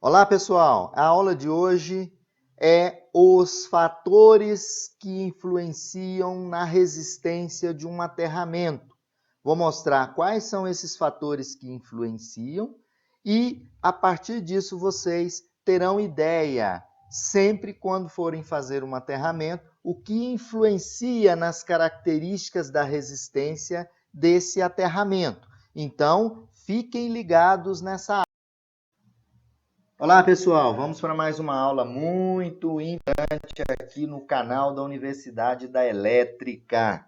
Olá, pessoal! A aula de hoje é os fatores que influenciam na resistência de um aterramento. Vou mostrar quais são esses fatores que influenciam e, a partir disso, vocês terão ideia, sempre quando forem fazer um aterramento, o que influencia nas características da resistência desse aterramento. Então, fiquem ligados nessa aula. Olá, pessoal! Vamos para mais uma aula muito importante aqui no canal da Universidade da Elétrica.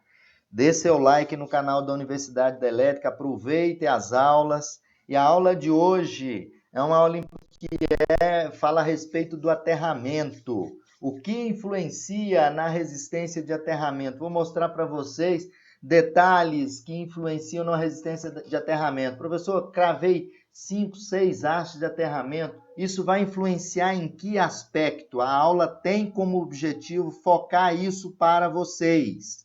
Dê seu like no canal da Universidade da Elétrica, aproveite as aulas. E a aula de hoje é uma aula que fala a respeito do aterramento. O que influencia na resistência de aterramento? Vou mostrar para vocês detalhes que influenciam na resistência de aterramento. Professor, cravei 5, 6 hastes de aterramento. Isso vai influenciar em que aspecto? A aula tem como objetivo focar isso para vocês.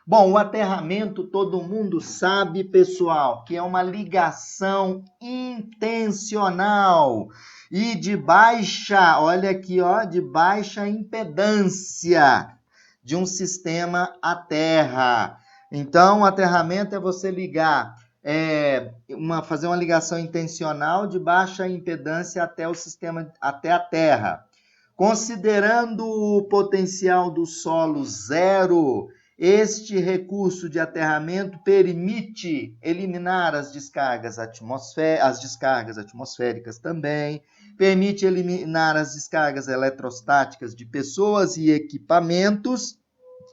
Bom, o aterramento todo mundo sabe, pessoal, que é uma ligação intencional e de baixa, olha aqui, ó, de baixa impedância de um sistema à terra. Então, o aterramento é você ligar, fazer uma ligação intencional de baixa impedância até o sistema, até a terra. Considerando o potencial do solo zero, este recurso de aterramento permite eliminar as descargas atmosféricas também, permite eliminar as descargas eletrostáticas de pessoas e equipamentos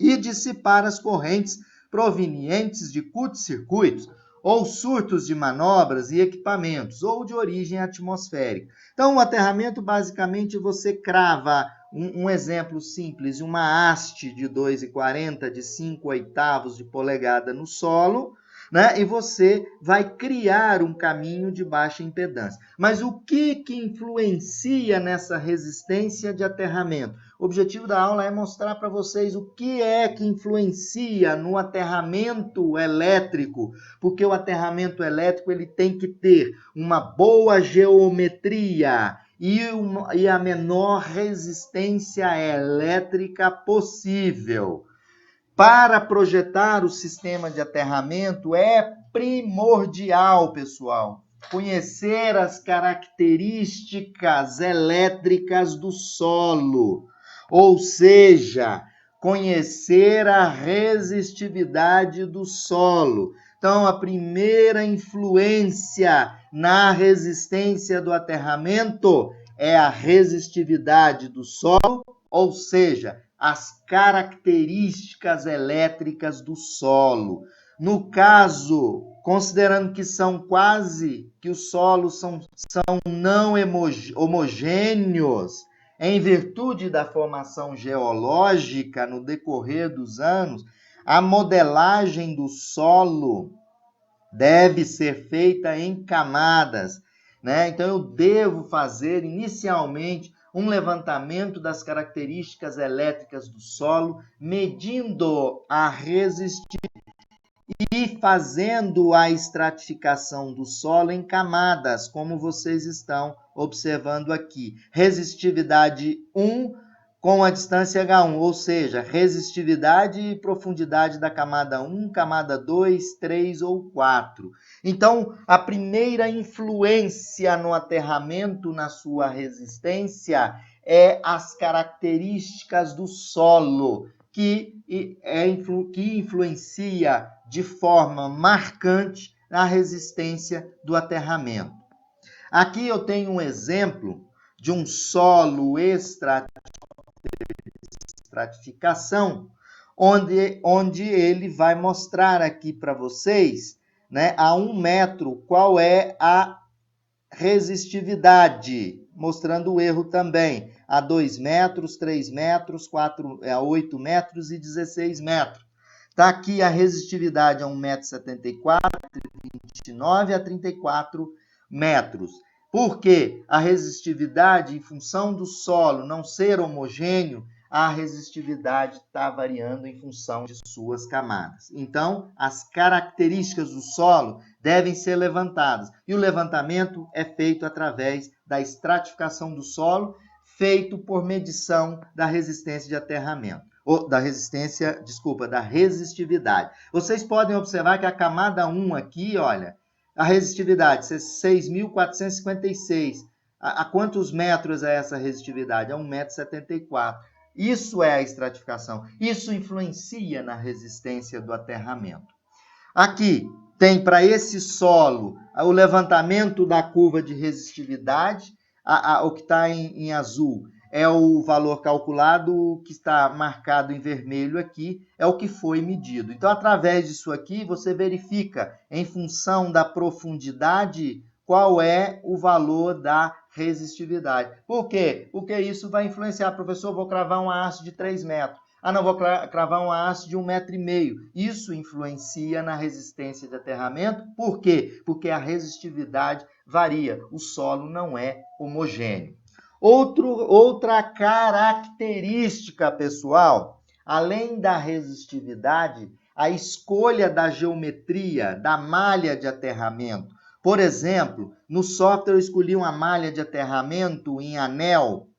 e dissipar as correntes provenientes de curtos-circuitos ou surtos de manobras e equipamentos ou de origem atmosférica. Então, o aterramento, basicamente, você crava um exemplo simples, uma haste de 2,40 de 5/8 de polegada no solo, né? E você vai criar um caminho de baixa impedância. Mas o que influencia nessa resistência de aterramento? O objetivo da aula é mostrar para vocês o que é que influencia no aterramento elétrico, porque o aterramento elétrico ele tem que ter uma boa geometria e a menor resistência elétrica possível. Para projetar o sistema de aterramento é primordial, pessoal, conhecer as características elétricas do solo, ou seja, conhecer a resistividade do solo. Então, a primeira influência na resistência do aterramento é a resistividade do solo, ou seja, as características elétricas do solo. No caso, considerando que os solos são não homogêneos, em virtude da formação geológica no decorrer dos anos, a modelagem do solo deve ser feita em camadas, né? Então, eu devo fazer inicialmente um levantamento das características elétricas do solo, medindo a resistividade e fazendo a estratificação do solo em camadas, como vocês estão observando aqui. Resistividade 1 com a distância H1, ou seja, resistividade e profundidade da camada 1, camada 2, 3 ou 4. Então, a primeira influência no aterramento na sua resistência é as características do solo, que influencia de forma marcante na resistência do aterramento. Aqui eu tenho um exemplo de um solo estratificação, onde ele vai mostrar aqui para vocês, né, a 1 metro qual é a resistividade, mostrando o erro também, a 2 metros, 3 metros, 8 metros e 16 metros. Está aqui a resistividade a 1,74 m, entre 29 a 34 metros. Por quê? A resistividade, em função do solo não ser homogêneo, a resistividade está variando em função de suas camadas. Então, as características do solo devem ser levantadas. E o levantamento é feito através da estratificação do solo, feito por medição da resistência de aterramento. Ou da resistividade. Vocês podem observar que a camada 1 aqui, olha, a resistividade, 6.456. A quantos metros é essa resistividade? É 1,74 m. Isso é a estratificação. Isso influencia na resistência do aterramento. Aqui tem para esse solo o levantamento da curva de resistividade. O que está em azul é o valor calculado, o que está marcado em vermelho aqui é o que foi medido. Então, através disso aqui, você verifica, em função da profundidade, qual é o valor da resistividade. Por quê? Porque isso vai influenciar. Professor, vou cravar uma haste de 3 metros. Ah, não, vou cravar uma haste de 1,5 m. Isso influencia na resistência de aterramento. Por quê? Porque a resistividade varia. O solo não é homogêneo. Outra característica, pessoal, além da resistividade, a escolha da geometria, da malha de aterramento. Por exemplo, no software eu escolhi uma malha de aterramento em anel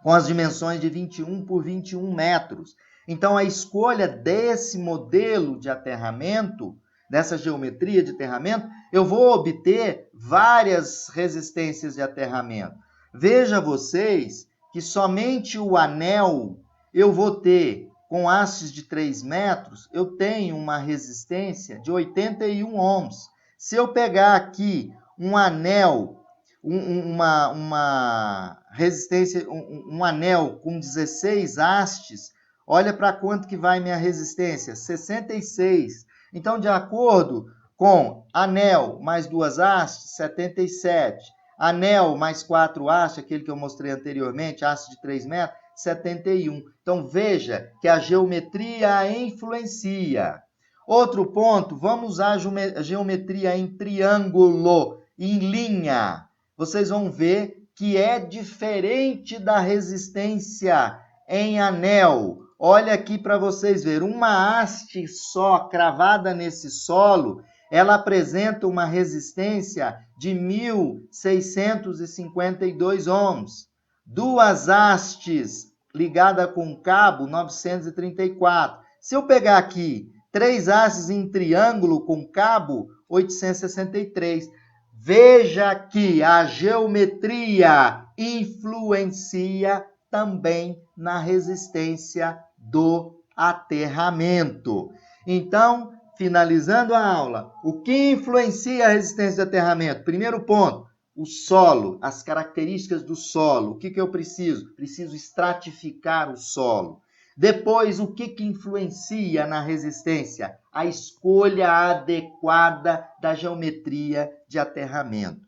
com as dimensões de 21 por 21 metros. Então, a escolha desse modelo de aterramento, dessa geometria de aterramento, eu vou obter várias resistências de aterramento. Veja vocês que somente o anel eu vou ter com hastes de 3 metros, eu tenho uma resistência de 81 ohms. Se eu pegar aqui um anel, uma resistência, um anel com 16 hastes, olha para quanto que vai minha resistência, 66. Então, de acordo com anel mais 2 hastes, 77. Anel mais 4 hastes, aquele que eu mostrei anteriormente, haste de 3 metros, 71. Então, veja que a geometria influencia. Outro ponto, vamos usar a geometria em triângulo, em linha. Vocês vão ver que é diferente da resistência em anel. Olha aqui para vocês verem, uma haste só cravada nesse solo, ela apresenta uma resistência de 1.652 ohms. 2 hastes ligadas com cabo, 934. Se eu pegar aqui 3 hastes em triângulo com cabo, 863. Veja que a geometria influencia também na resistência do aterramento. Então, finalizando a aula, o que influencia a resistência do aterramento? Primeiro ponto, o solo, as características do solo. O que eu preciso? Preciso estratificar o solo. Depois, o que influencia na resistência? A escolha adequada da geometria de aterramento.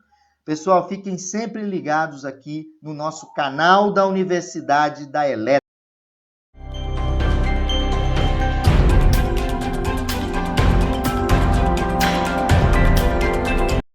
Pessoal, fiquem sempre ligados aqui no nosso canal da Universidade da Elétrica.